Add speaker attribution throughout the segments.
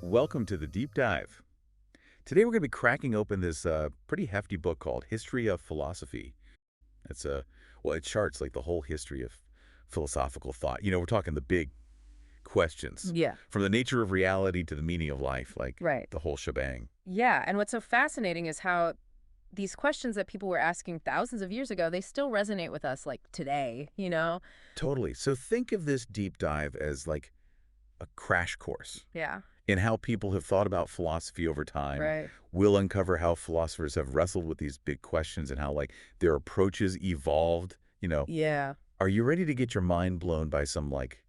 Speaker 1: Welcome to the Deep Dive. Today we're going to be cracking open this pretty hefty book called History of Philosophy. It's well, it charts like the whole history of philosophical thought. We're talking the big questions,
Speaker 2: Yeah,
Speaker 1: from the nature of reality to the meaning of life, like
Speaker 2: right.
Speaker 1: the whole shebang.
Speaker 2: Yeah, and what's so fascinating is how these questions that people were asking thousands of years ago, they still resonate with us like today?
Speaker 1: Totally. So think of this deep dive as like a crash course
Speaker 2: Yeah,
Speaker 1: in how people have thought about philosophy over time.
Speaker 2: right.
Speaker 1: We'll uncover how philosophers have wrestled with these big questions and how like their approaches evolved.
Speaker 2: Yeah,
Speaker 1: Are you ready to get your mind blown by some like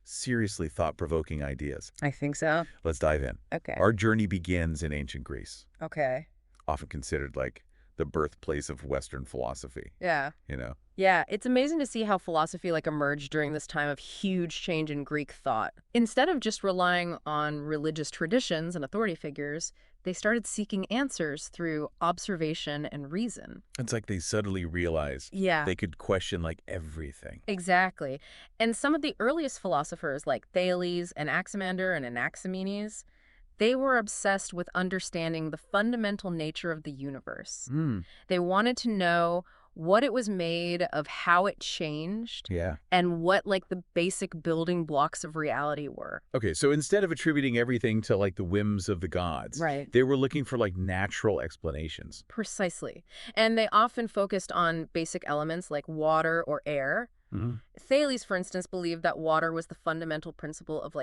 Speaker 1: seriously thought-provoking ideas?
Speaker 2: I think so.
Speaker 1: Let's dive in.
Speaker 2: Okay.
Speaker 1: Our journey begins in ancient Greece,
Speaker 2: Okay.
Speaker 1: often considered like the birthplace of Western philosophy,
Speaker 2: Yeah.
Speaker 1: you know?
Speaker 2: Yeah, it's amazing to see how philosophy emerged during this time of huge change in Greek thought. Instead of just relying on religious traditions and authority figures, they started seeking answers through observation and reason.
Speaker 1: It's like they suddenly realized
Speaker 2: Yeah.
Speaker 1: they could question like everything.
Speaker 2: Exactly. And some of the earliest philosophers like Thales and Anaximander and Anaximenes, they were obsessed with understanding the fundamental nature of the universe.
Speaker 1: Hmm.
Speaker 2: They wanted to know what it was made of, how it changed,
Speaker 1: Yeah.
Speaker 2: and what the basic building blocks of reality were.
Speaker 1: Okay, so instead of attributing everything to like the whims of the gods,
Speaker 2: Right.
Speaker 1: they were looking for like natural explanations.
Speaker 2: Precisely. And they often focused on basic elements like water or air.
Speaker 1: Mhm.
Speaker 2: Thales, for instance, believed that water was the fundamental principle of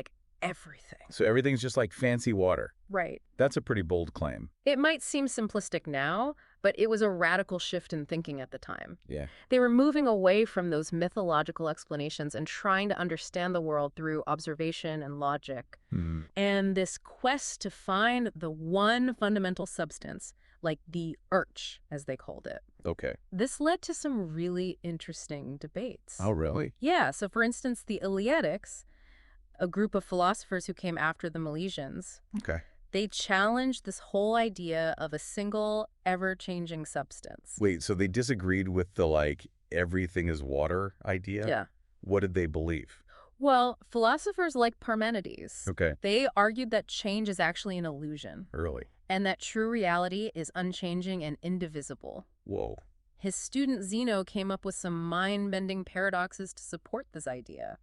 Speaker 2: everything.
Speaker 1: So everything's just like fancy water.
Speaker 2: Right.
Speaker 1: That's a pretty bold claim.
Speaker 2: It might seem simplistic now, but it was a radical shift in thinking at the time.
Speaker 1: Yeah.
Speaker 2: They were moving away from those mythological explanations and trying to understand the world through observation and logic.
Speaker 1: Hmm.
Speaker 2: And this quest to find the one fundamental substance, like the urch, as they called it,
Speaker 1: Okay.
Speaker 2: this led to some really interesting debates.
Speaker 1: Oh, really?
Speaker 2: Yeah, so for instance, the Eleatics, a group of philosophers who came after the Milesians,
Speaker 1: Okay.
Speaker 2: they challenged this whole idea of a single, ever-changing substance.
Speaker 1: Wait, so they disagreed with the like everything is water idea?
Speaker 2: Yeah.
Speaker 1: What did they believe?
Speaker 2: Well, philosophers like Parmenides,
Speaker 1: Okay.
Speaker 2: they argued that change is actually an illusion,
Speaker 1: Early.
Speaker 2: and that true reality is unchanging and indivisible.
Speaker 1: Whoa.
Speaker 2: His student Zeno came up with some mind-bending paradoxes to support this idea.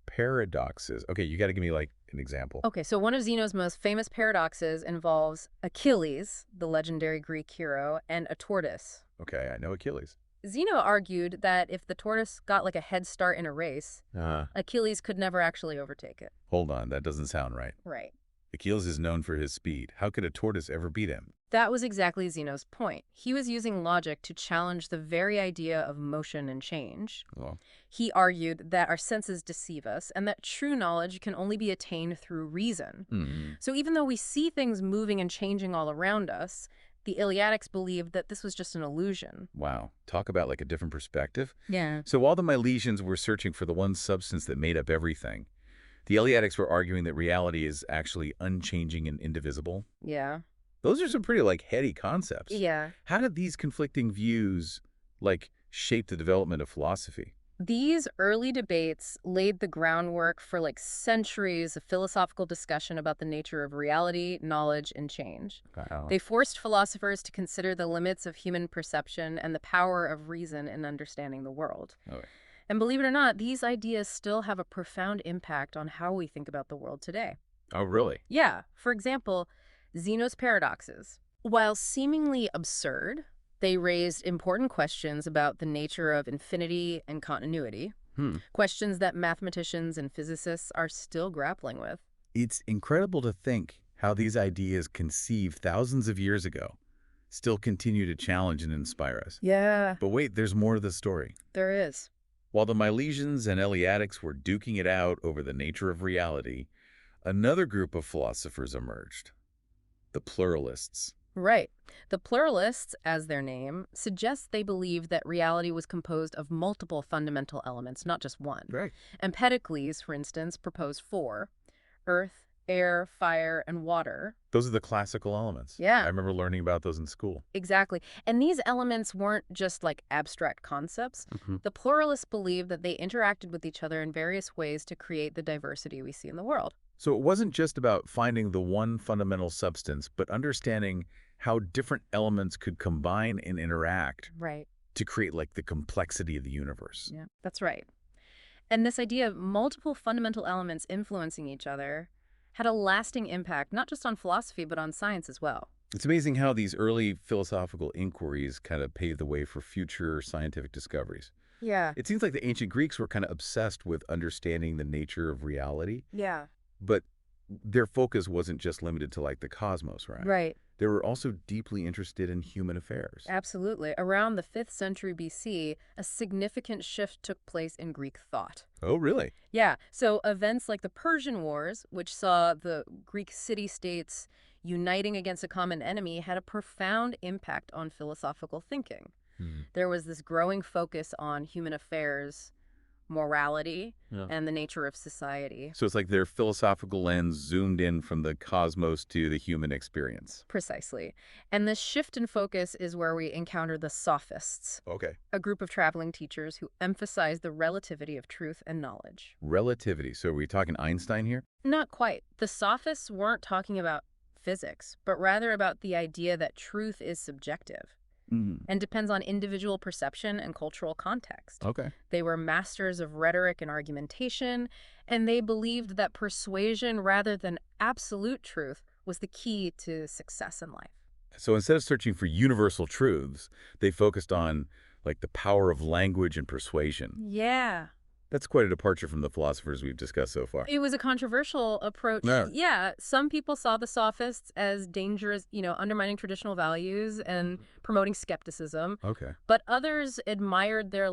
Speaker 1: Paradoxes. Okay, you got to give me like an example.
Speaker 2: Okay, so one of Zeno's most famous paradoxes involves Achilles, the legendary Greek hero, and a tortoise.
Speaker 1: Okay, I know Achilles.
Speaker 2: Zeno argued that if the tortoise got a head start in a race, Achilles could never actually overtake it.
Speaker 1: Hold on, that doesn't sound right.
Speaker 2: Right.
Speaker 1: Achilles is known for his speed. How could a tortoise ever beat him?
Speaker 2: That was exactly Zeno's point. He was using logic to challenge the very idea of motion and change.
Speaker 1: Well,
Speaker 2: He argued that our senses deceive us and that true knowledge can only be attained through reason. So even though we see things moving and changing all around us, the Eleatics believed that this was just an illusion.
Speaker 1: wow. Talk about like a different perspective.
Speaker 2: Yeah.
Speaker 1: So while the Milesians were searching for the one substance that made up everything, the Eleatics were arguing that reality is actually unchanging and indivisible.
Speaker 2: Yeah.
Speaker 1: Those are some pretty like heady concepts.
Speaker 2: Yeah.
Speaker 1: How did these conflicting views like shape the development of philosophy?
Speaker 2: These early debates laid the groundwork for centuries of philosophical discussion about the nature of reality, knowledge, and change.
Speaker 1: Wow.
Speaker 2: They forced philosophers to consider the limits of human perception and the power of reason in understanding the world.
Speaker 1: Okay.
Speaker 2: And believe it or not, these ideas still have a profound impact on how we think about the world today.
Speaker 1: Oh, really?
Speaker 2: Yeah, for example, Zeno's paradoxes. While seemingly absurd, they raised important questions about the nature of infinity and continuity, questions that mathematicians and physicists are still grappling with.
Speaker 1: It's incredible to think how these ideas conceived thousands of years ago still continue to challenge and inspire us.
Speaker 2: Yeah,
Speaker 1: But wait, there's more to the story.
Speaker 2: there is.
Speaker 1: While the Milesians and Eleatics were duking it out over the nature of reality, another group of philosophers emerged, the pluralists.
Speaker 2: Right. The pluralists, as their name, suggests they believed that reality was composed of multiple fundamental elements, not just one.
Speaker 1: Right.
Speaker 2: Empedocles, for instance, proposed four: earth, air, fire, and water.
Speaker 1: Those are the classical elements.
Speaker 2: Yeah.
Speaker 1: I remember learning about those in school.
Speaker 2: Exactly. And these elements weren't just abstract concepts. The pluralists believed that they interacted with each other in various ways to create the diversity we see in the world.
Speaker 1: So it wasn't just about finding the one fundamental substance, but understanding how different elements could combine and interact
Speaker 2: Right.
Speaker 1: to create like the complexity of the universe.
Speaker 2: Yeah, that's right. And this idea of multiple fundamental elements influencing each other had a lasting impact, not just on philosophy, but on science as well.
Speaker 1: It's amazing how these early philosophical inquiries kind of paved the way for future scientific discoveries.
Speaker 2: Yeah.
Speaker 1: It seems like the ancient Greeks were kind of obsessed with understanding the nature of reality,
Speaker 2: Yeah.
Speaker 1: but their focus wasn't just limited to like the cosmos, right?
Speaker 2: Right.
Speaker 1: They were also deeply interested in human affairs.
Speaker 2: Absolutely. Around the 5th century BC, a significant shift took place in Greek thought.
Speaker 1: Oh, really?
Speaker 2: Yeah, so events like the Persian Wars, which saw the Greek city-states uniting against a common enemy, had a profound impact on philosophical thinking.
Speaker 1: Hmm.
Speaker 2: There was this growing focus on human affairs, morality,
Speaker 1: Yeah.
Speaker 2: and the nature of society.
Speaker 1: So it's like their philosophical lens zoomed in from the cosmos to the human experience.
Speaker 2: Precisely. And this shift in focus is where we encounter the sophists,
Speaker 1: Okay.
Speaker 2: a group of traveling teachers who emphasize the relativity of truth and knowledge.
Speaker 1: Relativity. So are we talking Einstein here?
Speaker 2: Not quite. The sophists weren't talking about physics, but rather about the idea that truth is subjective and depends on individual perception and cultural context.
Speaker 1: Okay.
Speaker 2: They were masters of rhetoric and argumentation, and they believed that persuasion rather than absolute truth was the key to success in life.
Speaker 1: So instead of searching for universal truths, they focused on like the power of language and persuasion.
Speaker 2: Yeah.
Speaker 1: That's quite a departure from the philosophers we've discussed so far.
Speaker 2: It was a controversial approach.
Speaker 1: Yeah.
Speaker 2: Yeah, some people saw the sophists as dangerous, undermining traditional values and promoting skepticism.
Speaker 1: Okay.
Speaker 2: But others admired their,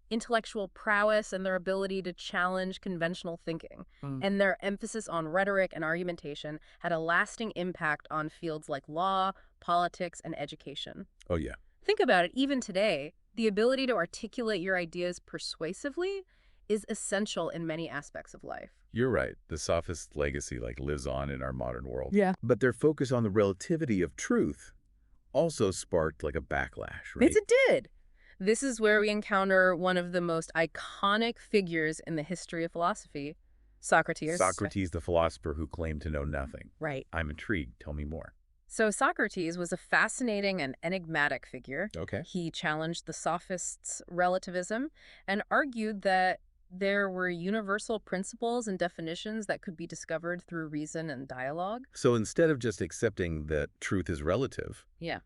Speaker 2: intellectual prowess and their ability to challenge conventional thinking. And their emphasis on rhetoric and argumentation had a lasting impact on fields like law, politics, and education.
Speaker 1: Oh, yeah.
Speaker 2: Think about it, even today, the ability to articulate your ideas persuasively is essential in many aspects of life.
Speaker 1: You're right. The sophist legacy lives on in our modern world.
Speaker 2: Yeah.
Speaker 1: But their focus on the relativity of truth also sparked a backlash, right?
Speaker 2: Yes, it did. This is where we encounter one of the most iconic figures in the history of philosophy, Socrates.
Speaker 1: Socrates, the philosopher who claimed to know nothing.
Speaker 2: Right.
Speaker 1: I'm intrigued. Tell me more.
Speaker 2: So Socrates was a fascinating and enigmatic figure.
Speaker 1: Okay.
Speaker 2: He challenged the sophists' relativism and argued that there were universal principles and definitions that could be discovered through reason and dialogue.
Speaker 1: So instead of just accepting that truth is relative,
Speaker 2: Yeah.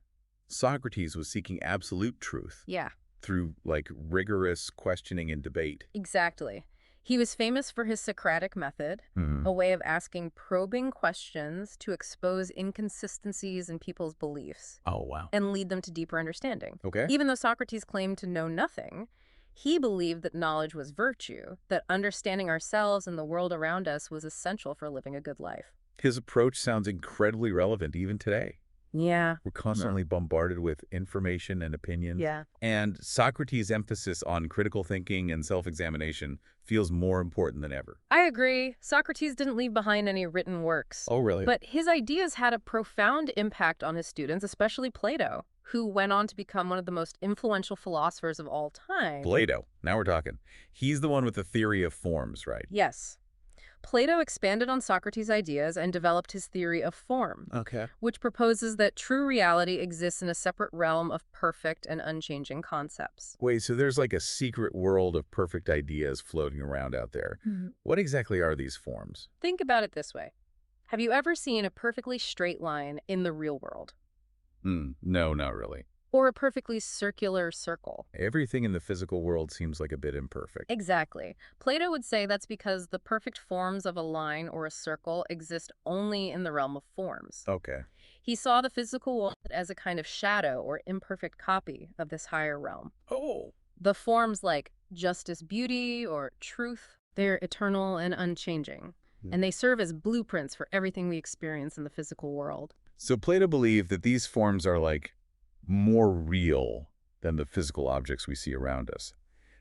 Speaker 1: Socrates was seeking absolute truth
Speaker 2: Yeah,
Speaker 1: through rigorous questioning and debate.
Speaker 2: exactly. He was famous for his Socratic method, a way of asking probing questions to expose inconsistencies in people's beliefs
Speaker 1: Oh, wow.
Speaker 2: and lead them to deeper understanding.
Speaker 1: Okay.
Speaker 2: Even though Socrates claimed to know nothing, he believed that knowledge was virtue, that understanding ourselves and the world around us was essential for living a good life.
Speaker 1: His approach sounds incredibly relevant even today.
Speaker 2: Yeah.
Speaker 1: We're constantly bombarded with information and opinions.
Speaker 2: Yeah.
Speaker 1: And Socrates' emphasis on critical thinking and self-examination feels more important than ever.
Speaker 2: I agree. Socrates didn't leave behind any written works.
Speaker 1: Oh, really?
Speaker 2: But his ideas had a profound impact on his students, especially Plato, who went on to become one of the most influential philosophers of all time.
Speaker 1: Plato. Now we're talking. He's the one with the theory of forms, right?
Speaker 2: Yes. Plato expanded on Socrates' ideas and developed his theory of form,
Speaker 1: Okay.
Speaker 2: which proposes that true reality exists in a separate realm of perfect and unchanging concepts.
Speaker 1: Wait, so there's a secret world of perfect ideas floating around out there. What exactly are these forms?
Speaker 2: Think about it this way. Have you ever seen a perfectly straight line in the real world?
Speaker 1: No, not really.
Speaker 2: Or a perfectly circular circle?
Speaker 1: Everything in the physical world seems a bit imperfect.
Speaker 2: Exactly. Plato would say that's because the perfect forms of a line or a circle exist only in the realm of forms.
Speaker 1: Okay.
Speaker 2: He saw the physical world as a kind of shadow or imperfect copy of this higher realm.
Speaker 1: Oh.
Speaker 2: The forms like justice, beauty, or truth, they're eternal and unchanging, and they serve as blueprints for everything we experience in the physical world.
Speaker 1: So Plato believed that these forms are more real than the physical objects we see around us.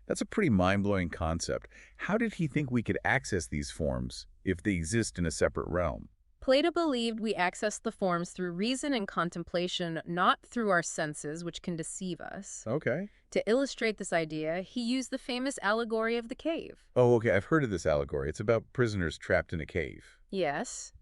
Speaker 1: That's a pretty mind-blowing concept. How did he think we could access these forms if they exist in a separate realm?
Speaker 2: Plato believed we access the forms through reason and contemplation, not through our senses, which can deceive us.
Speaker 1: Okay.
Speaker 2: To illustrate this idea, he used the famous allegory of the cave.
Speaker 1: Oh, okay. I've heard of this allegory. It's about prisoners trapped in a cave.
Speaker 2: Yes.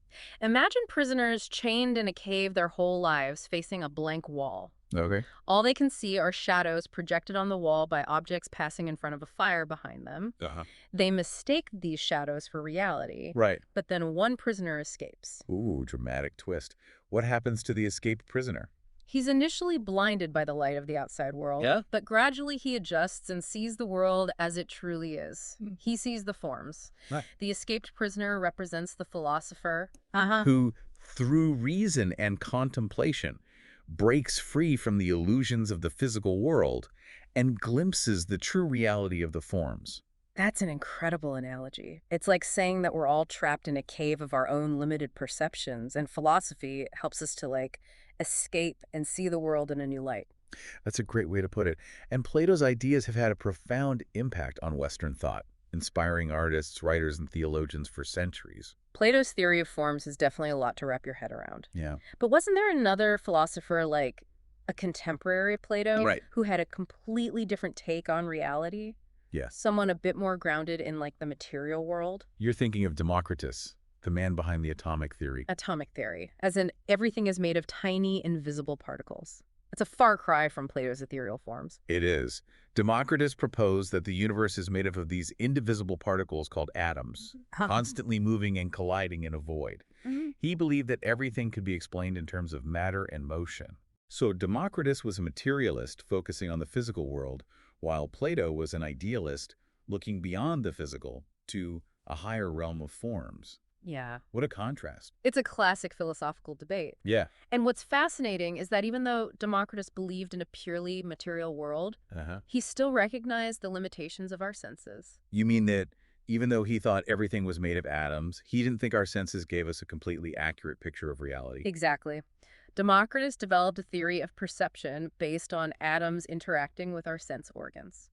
Speaker 2: Imagine prisoners chained in a cave their whole lives, facing a blank wall.
Speaker 1: Okay.
Speaker 2: All they can see are shadows projected on the wall by objects passing in front of a fire behind them.
Speaker 1: Uh-huh.
Speaker 2: They mistake these shadows for reality.
Speaker 1: Right.
Speaker 2: But then one prisoner escapes.
Speaker 1: Ooh, dramatic twist. What happens to the escaped prisoner?
Speaker 2: He's initially blinded by the light of the outside world,
Speaker 1: Yeah?
Speaker 2: but gradually he adjusts and sees the world as it truly is. He sees the forms.
Speaker 1: Right.
Speaker 2: The escaped prisoner represents the philosopher.
Speaker 1: Who, through reason and contemplation, breaks free from the illusions of the physical world and glimpses the true reality of the forms.
Speaker 2: That's an incredible analogy. It's like saying that we're all trapped in a cave of our own limited perceptions, and philosophy helps us to, escape and see the world in a new light.
Speaker 1: That's a great way to put it. And Plato's ideas have had a profound impact on Western thought, inspiring artists, writers, and theologians for centuries.
Speaker 2: Plato's theory of forms is definitely a lot to wrap your head around.
Speaker 1: Yeah.
Speaker 2: But wasn't there another philosopher, like a contemporary of Plato,
Speaker 1: Right.
Speaker 2: who had a completely different take on reality?
Speaker 1: Yes.
Speaker 2: Someone a bit more grounded in, the material world?
Speaker 1: You're thinking of Democritus, the man behind the atomic theory.
Speaker 2: Atomic theory, as in everything is made of tiny, invisible particles. It's a far cry from Plato's ethereal forms.
Speaker 1: It is. Democritus proposed that the universe is made up of these indivisible particles called atoms, constantly moving and colliding in a void. He believed that everything could be explained in terms of matter and motion. So Democritus was a materialist focusing on the physical world, while Plato was an idealist looking beyond the physical to a higher realm of forms.
Speaker 2: Yeah.
Speaker 1: What a contrast.
Speaker 2: It's a classic philosophical debate.
Speaker 1: Yeah.
Speaker 2: And what's fascinating is that even though Democritus believed in a purely material world, he still recognized the limitations of our senses.
Speaker 1: You mean that even though he thought everything was made of atoms, he didn't think our senses gave us a completely accurate picture of reality?
Speaker 2: Exactly. Democritus developed a theory of perception based on atoms interacting with our sense organs.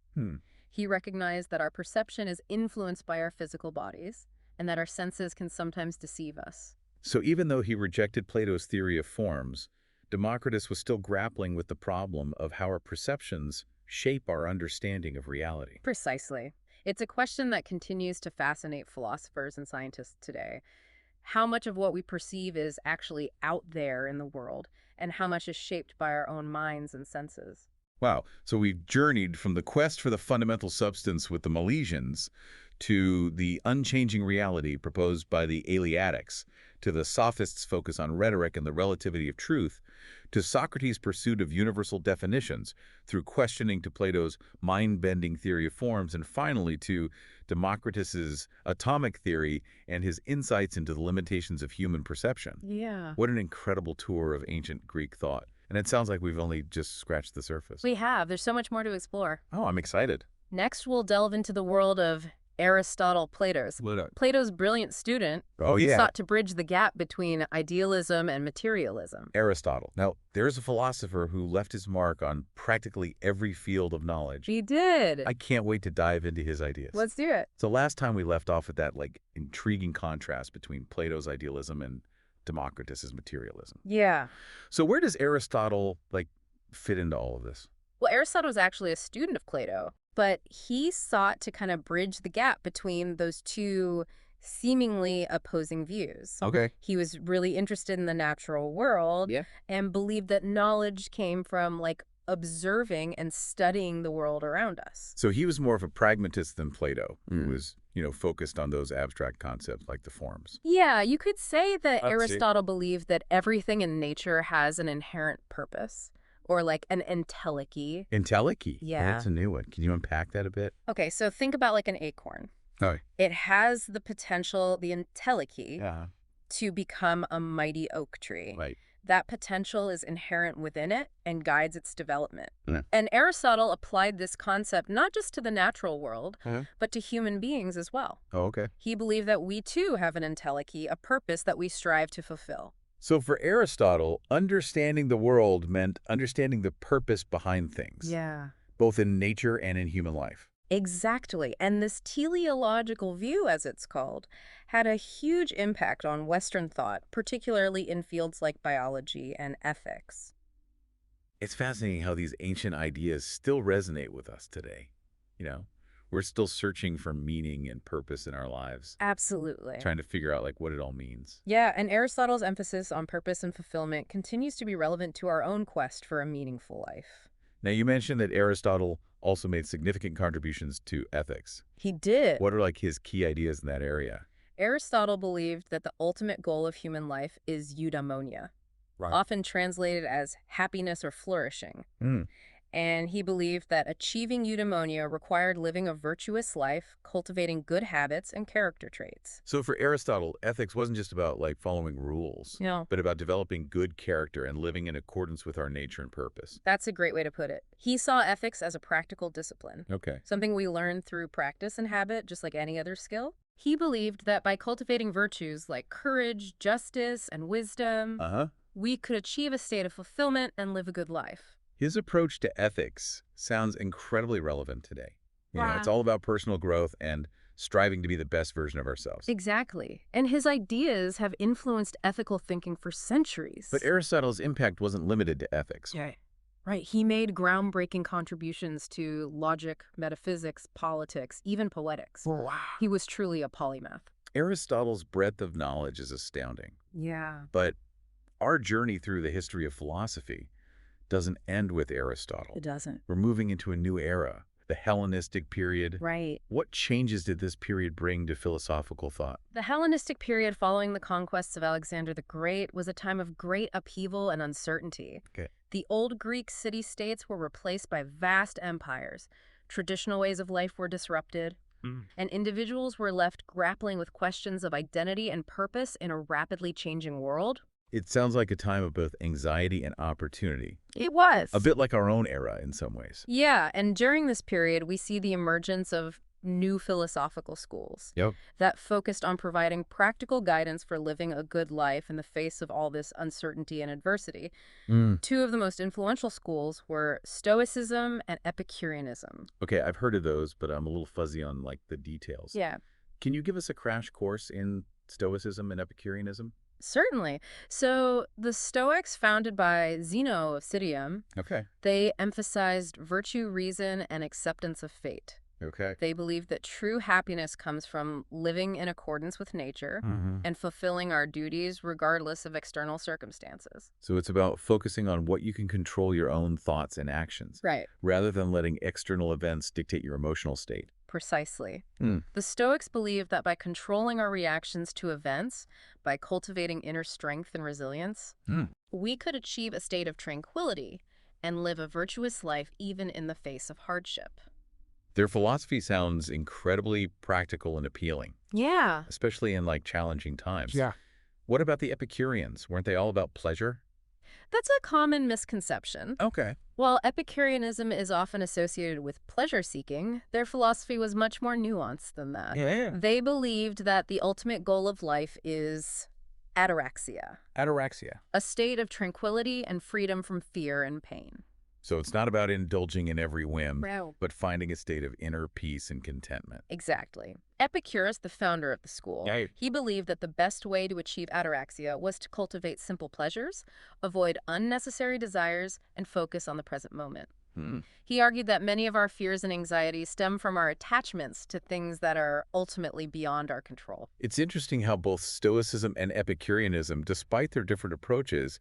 Speaker 2: He recognized that our perception is influenced by our physical bodies, and that our senses can sometimes deceive us.
Speaker 1: So even though he rejected Plato's theory of forms, Democritus was still grappling with the problem of how our perceptions shape our understanding of reality.
Speaker 2: Precisely. It's a question that continues to fascinate philosophers and scientists today. How much of what we perceive is actually out there in the world, and how much is shaped by our own minds and senses?
Speaker 1: Wow. So we've journeyed from the quest for the fundamental substance with the Milesians to the unchanging reality proposed by the Eleatics, to the sophists' focus on rhetoric and the relativity of truth, to Socrates' pursuit of universal definitions through questioning to Plato's mind-bending theory of forms, and finally to Democritus's atomic theory and his insights into the limitations of human perception.
Speaker 2: Yeah.
Speaker 1: What an incredible tour of ancient Greek thought. And it sounds like we've only just scratched the surface.
Speaker 2: We have. There's so much more to explore.
Speaker 1: Oh, I'm excited.
Speaker 2: Next, we'll delve into the world of Aristotle, Plato's brilliant student.
Speaker 1: Oh,
Speaker 2: He
Speaker 1: yeah.
Speaker 2: sought to bridge the gap between idealism and materialism.
Speaker 1: Aristotle. Now, there's a philosopher who left his mark on practically every field of knowledge.
Speaker 2: He did.
Speaker 1: I can't wait to dive into his ideas.
Speaker 2: Let's do it.
Speaker 1: So last time we left off with that intriguing contrast between Plato's idealism and Democritus's materialism.
Speaker 2: Yeah.
Speaker 1: So where does Aristotle fit into all of this?
Speaker 2: Well, Aristotle was actually a student of Plato, but he sought to kind of bridge the gap between those two seemingly opposing views.
Speaker 1: Okay.
Speaker 2: He was really interested in the natural world and believed that knowledge came from observing and studying the world around us.
Speaker 1: So he was more of a pragmatist than Plato, who was, focused on those abstract concepts like the forms.
Speaker 2: Yeah, you could say that
Speaker 1: Let's see.
Speaker 2: Aristotle believed that everything in nature has an inherent purpose, or an entelechy.
Speaker 1: Entelechy?
Speaker 2: Yeah.
Speaker 1: Oh, that's a new one. Can you unpack that a bit?
Speaker 2: Okay, so think about an acorn.
Speaker 1: Oh.
Speaker 2: It has the potential, the entelechy,
Speaker 1: Yeah.
Speaker 2: to become a mighty oak tree.
Speaker 1: Right.
Speaker 2: That potential is inherent within it and guides its development.
Speaker 1: Yeah.
Speaker 2: And Aristotle applied this concept not just to the natural world,
Speaker 1: Uh-huh.
Speaker 2: but to human beings as well.
Speaker 1: Oh, okay.
Speaker 2: He believed that we too have an entelechy, a purpose that we strive to fulfill.
Speaker 1: So for Aristotle, understanding the world meant understanding the purpose behind things,
Speaker 2: Yeah.
Speaker 1: both in nature and in human life.
Speaker 2: Exactly. And this teleological view, as it's called, had a huge impact on Western thought, particularly in fields like biology and ethics.
Speaker 1: It's fascinating how these ancient ideas still resonate with us today. You know, we're still searching for meaning and purpose in our lives,
Speaker 2: Absolutely.
Speaker 1: trying to figure out like what it all means.
Speaker 2: Yeah, and Aristotle's emphasis on purpose and fulfillment continues to be relevant to our own quest for a meaningful life.
Speaker 1: Now, you mentioned that Aristotle also made significant contributions to ethics.
Speaker 2: He did.
Speaker 1: What are like his key ideas in that area?
Speaker 2: Aristotle believed that the ultimate goal of human life is eudaimonia,
Speaker 1: Right.
Speaker 2: often translated as happiness or flourishing.
Speaker 1: Mm.
Speaker 2: And he believed that achieving eudaimonia required living a virtuous life, cultivating good habits and character traits.
Speaker 1: So for Aristotle, ethics wasn't just about like following rules,
Speaker 2: Yeah.
Speaker 1: but about developing good character and living in accordance with our nature and purpose.
Speaker 2: That's a great way to put it. He saw ethics as a practical discipline,
Speaker 1: Okay.
Speaker 2: something we learn through practice and habit, just like any other skill. He believed that by cultivating virtues like courage, justice, and wisdom,
Speaker 1: Uh-huh.
Speaker 2: we could achieve a state of fulfillment and live a good life.
Speaker 1: His approach to ethics sounds incredibly relevant today. It's
Speaker 2: Wow.
Speaker 1: all about personal growth and striving to be the best version of ourselves.
Speaker 2: Exactly. And his ideas have influenced ethical thinking for centuries.
Speaker 1: But Aristotle's impact wasn't limited to ethics.
Speaker 2: Yeah. Right. He made groundbreaking contributions to logic, metaphysics, politics, even poetics.
Speaker 1: Wow.
Speaker 2: He was truly a polymath.
Speaker 1: Aristotle's breadth of knowledge is astounding.
Speaker 2: Yeah.
Speaker 1: But our journey through the history of philosophy doesn't end with Aristotle.
Speaker 2: It doesn't.
Speaker 1: We're moving into a new era, the Hellenistic period.
Speaker 2: Right.
Speaker 1: What changes did this period bring to philosophical thought?
Speaker 2: The Hellenistic period following the conquests of Alexander the Great was a time of great upheaval and uncertainty.
Speaker 1: Okay.
Speaker 2: The old Greek city-states were replaced by vast empires. Traditional ways of life were disrupted, and individuals were left grappling with questions of identity and purpose in a rapidly changing world.
Speaker 1: It sounds like a time of both anxiety and opportunity,
Speaker 2: It was.
Speaker 1: a bit like our own era in some ways.
Speaker 2: Yeah, and during this period, we see the emergence of new philosophical schools
Speaker 1: Yep.
Speaker 2: that focused on providing practical guidance for living a good life in the face of all this uncertainty and adversity. Two of the most influential schools were Stoicism and Epicureanism.
Speaker 1: Okay, I've heard of those, but I'm a little fuzzy on like the details.
Speaker 2: Yeah,
Speaker 1: Can you give us a crash course in Stoicism and Epicureanism?
Speaker 2: certainly. So the Stoics, founded by Zeno of Citium,
Speaker 1: Okay.
Speaker 2: they emphasized virtue, reason, and acceptance of fate.
Speaker 1: Okay.
Speaker 2: They believed that true happiness comes from living in accordance with nature
Speaker 1: Mm-hmm.
Speaker 2: and fulfilling our duties regardless of external circumstances.
Speaker 1: So it's about focusing on what you can control your own thoughts and actions,
Speaker 2: Right.
Speaker 1: rather than letting external events dictate your emotional state.
Speaker 2: Precisely.
Speaker 1: Hmm.
Speaker 2: The Stoics believed that by controlling our reactions to events, by cultivating inner strength and resilience,
Speaker 1: Hmm.
Speaker 2: we could achieve a state of tranquility and live a virtuous life even in the face of hardship.
Speaker 1: Their philosophy sounds incredibly practical and appealing,
Speaker 2: Yeah.
Speaker 1: especially in like challenging times.
Speaker 3: Yeah.
Speaker 1: What about the Epicureans? Weren't they all about pleasure?
Speaker 2: That's a common misconception.
Speaker 1: Okay.
Speaker 2: While Epicureanism is often associated with pleasure-seeking, their philosophy was much more nuanced than that.
Speaker 3: Yeah.
Speaker 2: They believed that the ultimate goal of life is ataraxia,
Speaker 3: Ataraxia.
Speaker 2: a state of tranquility and freedom from fear and pain.
Speaker 1: So it's not about indulging in every whim,
Speaker 2: Wow.
Speaker 1: but finding a state of inner peace and contentment.
Speaker 2: Exactly. Epicurus, the founder of the school,
Speaker 3: Yeah.
Speaker 2: he believed that the best way to achieve ataraxia was to cultivate simple pleasures, avoid unnecessary desires, and focus on the present moment.
Speaker 1: Hmm.
Speaker 2: He argued that many of our fears and anxieties stem from our attachments to things that are ultimately beyond our control.
Speaker 1: It's interesting how both Stoicism and Epicureanism, despite their different approaches,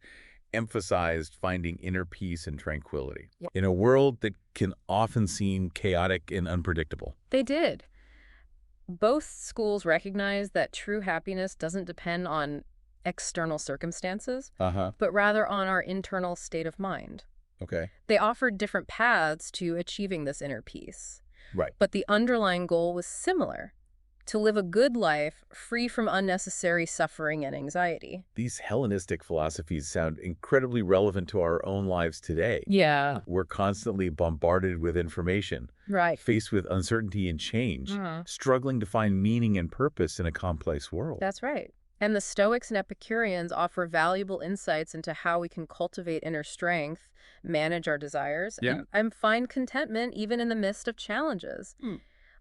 Speaker 1: emphasized finding inner peace and tranquility
Speaker 2: Yep.
Speaker 1: in a world that can often seem chaotic and unpredictable.
Speaker 2: They did. Both schools recognized that true happiness doesn't depend on external circumstances,
Speaker 1: Uh-huh.
Speaker 2: but rather on our internal state of mind.
Speaker 1: Okay.
Speaker 2: They offered different paths to achieving this inner peace,
Speaker 1: Right.
Speaker 2: but the underlying goal was similar: to live a good life free from unnecessary suffering and anxiety.
Speaker 1: These Hellenistic philosophies sound incredibly relevant to our own lives today.
Speaker 2: Yeah,
Speaker 1: We're constantly bombarded with information,
Speaker 2: right.
Speaker 1: faced with uncertainty and change, struggling to find meaning and purpose in a complex world.
Speaker 2: That's right. And the Stoics and Epicureans offer valuable insights into how we can cultivate inner strength, manage our desires,
Speaker 1: Yeah.
Speaker 2: and find contentment even in the midst of challenges.
Speaker 1: Hmm.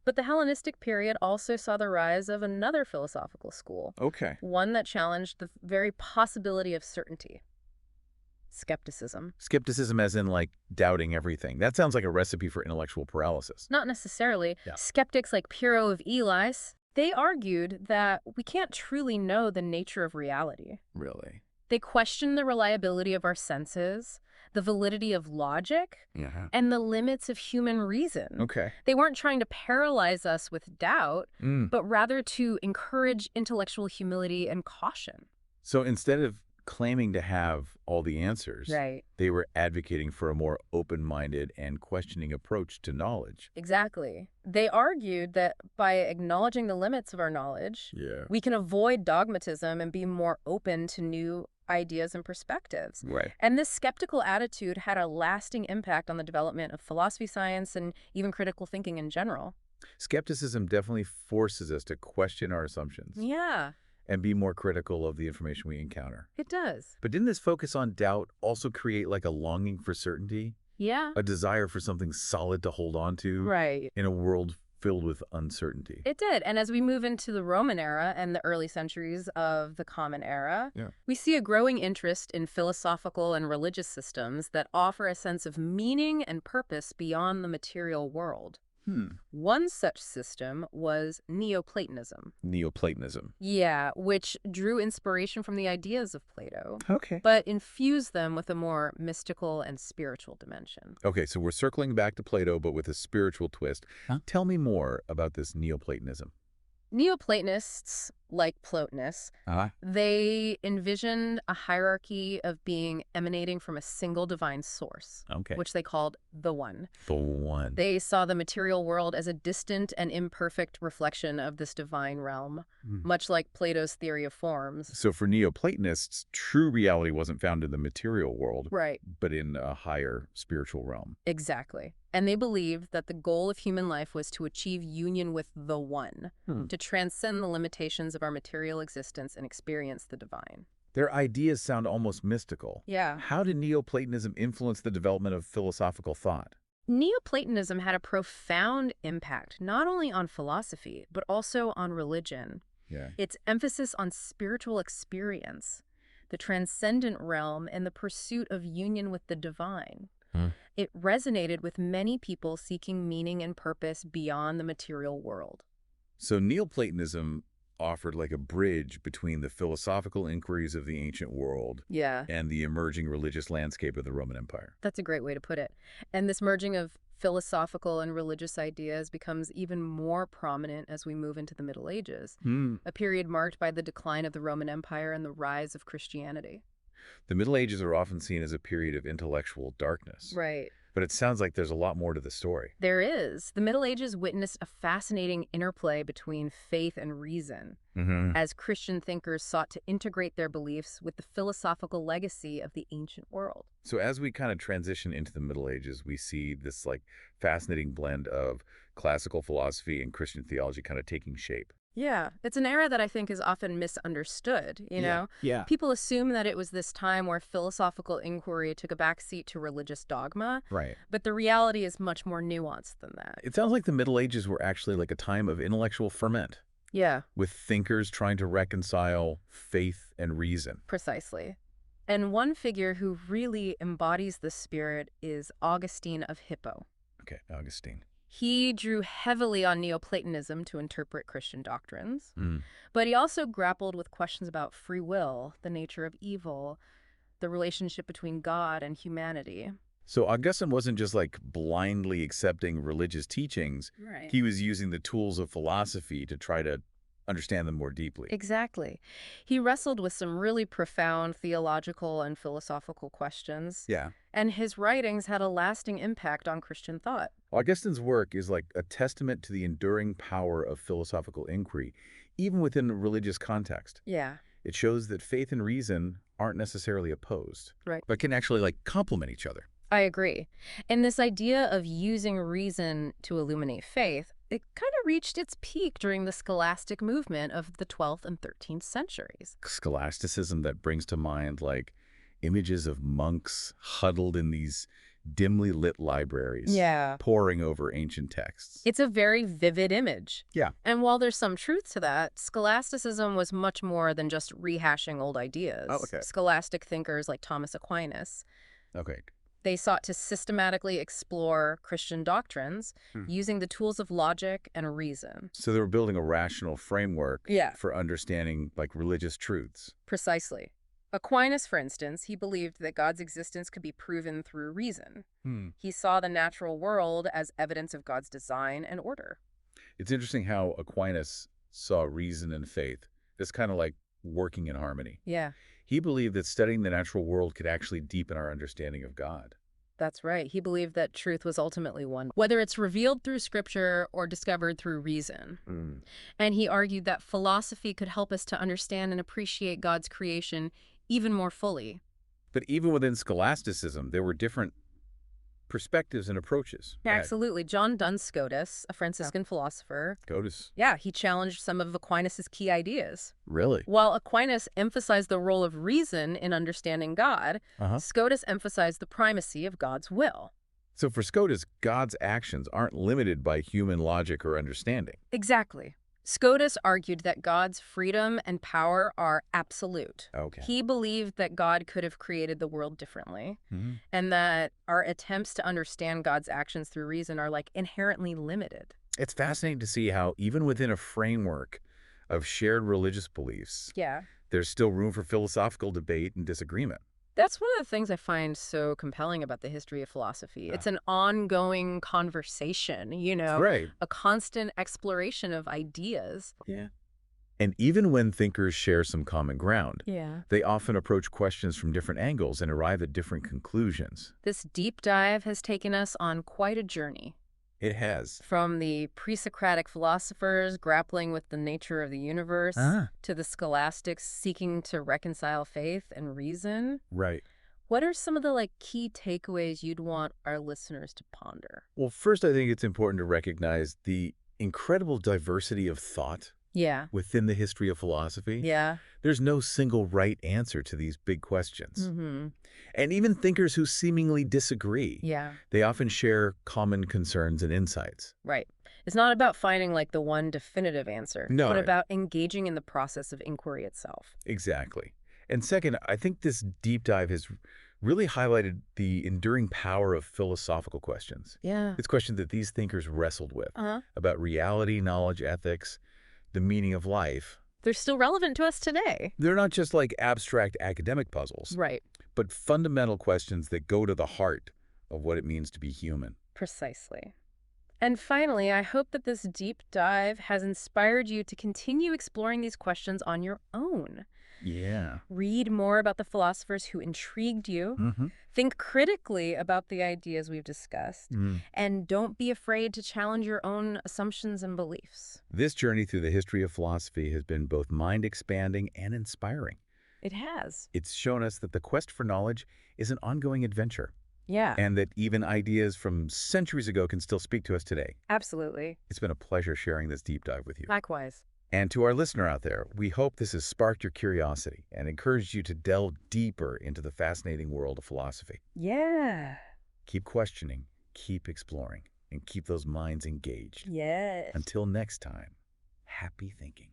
Speaker 2: But the Hellenistic period also saw the rise of another philosophical school,
Speaker 1: Okay.
Speaker 2: one that challenged the very possibility of certainty: skepticism.
Speaker 1: Skepticism as in, like, doubting everything. That sounds like a recipe for intellectual paralysis.
Speaker 2: Not necessarily.
Speaker 1: Yeah.
Speaker 2: Skeptics like Pyrrho of Elis, they argued that we can't truly know the nature of reality.
Speaker 1: Really?
Speaker 2: They questioned the reliability of our senses, the validity of logic,
Speaker 1: Yeah.
Speaker 2: and the limits of human reason.
Speaker 1: Okay.
Speaker 2: They weren't trying to paralyze us with doubt,
Speaker 1: Mm.
Speaker 2: but rather to encourage intellectual humility and caution.
Speaker 1: So instead of claiming to have all the answers,
Speaker 2: Right.
Speaker 1: they were advocating for a more open-minded and questioning approach to knowledge.
Speaker 2: Exactly. They argued that by acknowledging the limits of our knowledge,
Speaker 1: Yeah.
Speaker 2: we can avoid dogmatism and be more open to new ideas and perspectives.
Speaker 1: Right.
Speaker 2: And this skeptical attitude had a lasting impact on the development of philosophy, science, and even critical thinking in general.
Speaker 1: Skepticism definitely forces us to question our assumptions
Speaker 2: Yeah,
Speaker 1: and be more critical of the information we encounter.
Speaker 2: it does.
Speaker 1: But didn't this focus on doubt also create like a longing for certainty,
Speaker 2: Yeah.
Speaker 1: a desire for something solid to hold on to
Speaker 2: Right.
Speaker 1: in a world filled with uncertainty?
Speaker 2: It did. And as we move into the Roman era and the early centuries of the Common Era,
Speaker 1: Yeah.
Speaker 2: we see a growing interest in philosophical and religious systems that offer a sense of meaning and purpose beyond the material world. One such system was Neoplatonism.
Speaker 1: Neoplatonism.
Speaker 2: Yeah, which drew inspiration from the ideas of Plato,
Speaker 1: Okay.
Speaker 2: but infused them with a more mystical and spiritual dimension.
Speaker 1: Okay, so we're circling back to Plato, but with a spiritual twist.
Speaker 2: Huh?
Speaker 1: Tell me more about this Neoplatonism.
Speaker 2: Neoplatonists, like Plotinus, they envisioned a hierarchy of being emanating from a single divine source,
Speaker 1: Okay.
Speaker 2: which they called the One.
Speaker 1: The One.
Speaker 2: They saw the material world as a distant and imperfect reflection of this divine realm, much like Plato's theory of forms.
Speaker 1: So for Neoplatonists, true reality wasn't found in the material world,
Speaker 2: Right.
Speaker 1: but in a higher spiritual realm.
Speaker 2: Exactly. And they believed that the goal of human life was to achieve union with the One, to transcend the limitations of our material existence and experience the divine.
Speaker 1: Their ideas sound almost mystical.
Speaker 2: Yeah.
Speaker 1: How did Neoplatonism influence the development of philosophical thought?
Speaker 2: Neoplatonism had a profound impact not only on philosophy, but also on religion.
Speaker 1: Yeah.
Speaker 2: Its emphasis on spiritual experience, the transcendent realm, and the pursuit of union with the divine. It resonated with many people seeking meaning and purpose beyond the material world.
Speaker 1: So Neoplatonism offered like a bridge between the philosophical inquiries of the ancient world
Speaker 2: Yeah,
Speaker 1: and the emerging religious landscape of the Roman Empire.
Speaker 2: that's a great way to put it. And this merging of philosophical and religious ideas becomes even more prominent as we move into the Middle Ages, a period marked by the decline of the Roman Empire and the rise of Christianity.
Speaker 1: The Middle Ages are often seen as a period of intellectual darkness.
Speaker 2: Right.
Speaker 1: But it sounds like there's a lot more to the story.
Speaker 2: There is. The Middle Ages witnessed a fascinating interplay between faith and reason, as Christian thinkers sought to integrate their beliefs with the philosophical legacy of the ancient world.
Speaker 1: So as we kind of transition into the Middle Ages, we see this like fascinating blend of classical philosophy and Christian theology kind of taking shape.
Speaker 2: Yeah, it's an era that I think is often misunderstood, you know?
Speaker 1: Yeah.
Speaker 2: People assume that it was this time where philosophical inquiry took a backseat to religious dogma,
Speaker 1: Right.
Speaker 2: but the reality is much more nuanced than that.
Speaker 1: It sounds like the Middle Ages were actually like a time of intellectual ferment,
Speaker 2: Yeah,
Speaker 1: with thinkers trying to reconcile faith and reason.
Speaker 2: precisely. And one figure who really embodies this spirit is Augustine of Hippo.
Speaker 1: Okay, Augustine.
Speaker 2: He drew heavily on Neoplatonism to interpret Christian doctrines, but he also grappled with questions about free will, the nature of evil, the relationship between God and humanity.
Speaker 1: So Augustine wasn't just like blindly accepting religious teachings.
Speaker 2: Right.
Speaker 1: He was using the tools of philosophy to try to understand them more deeply.
Speaker 2: Exactly. He wrestled with some really profound theological and philosophical questions,
Speaker 1: Yeah.
Speaker 2: and his writings had a lasting impact on Christian thought.
Speaker 1: Augustine's work is like a testament to the enduring power of philosophical inquiry, even within a religious context.
Speaker 2: Yeah,
Speaker 1: It shows that faith and reason aren't necessarily opposed,
Speaker 2: right.
Speaker 1: but can actually like complement each other.
Speaker 2: I agree. And this idea of using reason to illuminate faith It kind of reached its peak during the scholastic movement of the 12th and 13th centuries.
Speaker 1: Scholasticism that brings to mind like images of monks huddled in these dimly lit libraries,
Speaker 2: Yeah.
Speaker 1: poring over ancient texts.
Speaker 2: It's a very vivid image.
Speaker 1: Yeah.
Speaker 2: And while there's some truth to that, scholasticism was much more than just rehashing old ideas.
Speaker 1: Oh, okay.
Speaker 2: Scholastic thinkers like Thomas Aquinas,
Speaker 1: Okay.
Speaker 2: they sought to systematically explore Christian doctrines
Speaker 1: Hmm.
Speaker 2: using the tools of logic and reason.
Speaker 1: So they were building a rational framework
Speaker 2: Yeah.
Speaker 1: for understanding like religious truths.
Speaker 2: Precisely. Aquinas, for instance, he believed that God's existence could be proven through reason. He saw the natural world as evidence of God's design and order.
Speaker 1: It's interesting how Aquinas saw reason and faith. It's kind of like working in harmony.
Speaker 2: Yeah,
Speaker 1: He believed that studying the natural world could actually deepen our understanding of God.
Speaker 2: that's right. He believed that truth was ultimately one, whether it's revealed through scripture or discovered through reason. And he argued that philosophy could help us to understand and appreciate God's creation even more fully.
Speaker 1: But even within scholasticism, there were different perspectives and approaches.
Speaker 2: Absolutely. John Duns Scotus, a Franciscan philosopher,
Speaker 1: Scotus.
Speaker 2: yeah, he challenged some of Aquinas' key ideas.
Speaker 1: Really?
Speaker 2: While Aquinas emphasized the role of reason in understanding God, Scotus emphasized the primacy of God's will.
Speaker 1: So for Scotus, God's actions aren't limited by human logic or understanding.
Speaker 2: Exactly. Scotus argued that God's freedom and power are absolute.
Speaker 1: Okay.
Speaker 2: He believed that God could have created the world differently, and that our attempts to understand God's actions through reason are like inherently limited.
Speaker 1: It's fascinating to see how even within a framework of shared religious beliefs,
Speaker 2: Yeah.
Speaker 1: there's still room for philosophical debate and disagreement.
Speaker 2: That's one of the things I find so compelling about the history of philosophy. It's an ongoing conversation,
Speaker 1: Right.
Speaker 2: a constant exploration of ideas.
Speaker 1: Yeah. And even when thinkers share some common ground,
Speaker 2: Yeah.
Speaker 1: they often approach questions from different angles and arrive at different conclusions.
Speaker 2: This deep dive has taken us on quite a journey.
Speaker 1: It has.
Speaker 2: From the pre-Socratic philosophers grappling with the nature of the universe to the scholastics seeking to reconcile faith and reason.
Speaker 1: Right.
Speaker 2: What are some of the key takeaways you'd want our listeners to ponder?
Speaker 1: Well, first, I think it's important to recognize the incredible diversity of thought
Speaker 2: Yeah.
Speaker 1: within the history of philosophy.
Speaker 2: Yeah.
Speaker 1: There's no single right answer to these big questions.
Speaker 2: Mm-hmm.
Speaker 1: And even thinkers who seemingly disagree,
Speaker 2: Yeah.
Speaker 1: they often share common concerns and insights.
Speaker 2: Right. It's not about finding the one definitive answer,
Speaker 1: No.
Speaker 2: but about engaging in the process of inquiry itself.
Speaker 1: Exactly. And second, I think this deep dive has really highlighted the enduring power of philosophical questions.
Speaker 2: Yeah.
Speaker 1: It's questions that these thinkers wrestled with
Speaker 2: Uh-huh.
Speaker 1: about reality, knowledge, ethics, the meaning of life.
Speaker 2: They're still relevant to us today.
Speaker 1: They're not just like abstract academic puzzles,
Speaker 2: Right.
Speaker 1: but fundamental questions that go to the heart of what it means to be human.
Speaker 2: Precisely. And finally, I hope that this deep dive has inspired you to continue exploring these questions on your own.
Speaker 1: Yeah.
Speaker 2: Read more about the philosophers who intrigued you. Think critically about the ideas we've discussed. And don't be afraid to challenge your own assumptions and beliefs.
Speaker 1: This journey through the history of philosophy has been both mind-expanding and inspiring.
Speaker 2: It has.
Speaker 1: It's shown us that the quest for knowledge is an ongoing adventure,
Speaker 2: Yeah,
Speaker 1: and that even ideas from centuries ago can still speak to us today.
Speaker 2: absolutely.
Speaker 1: It's been a pleasure sharing this deep dive with you.
Speaker 2: Likewise.
Speaker 1: And to our listener out there, we hope this has sparked your curiosity and encouraged you to delve deeper into the fascinating world of philosophy.
Speaker 2: Yeah.
Speaker 1: Keep questioning, keep exploring, and keep those minds engaged.
Speaker 2: Yes.
Speaker 1: Until next time, happy thinking.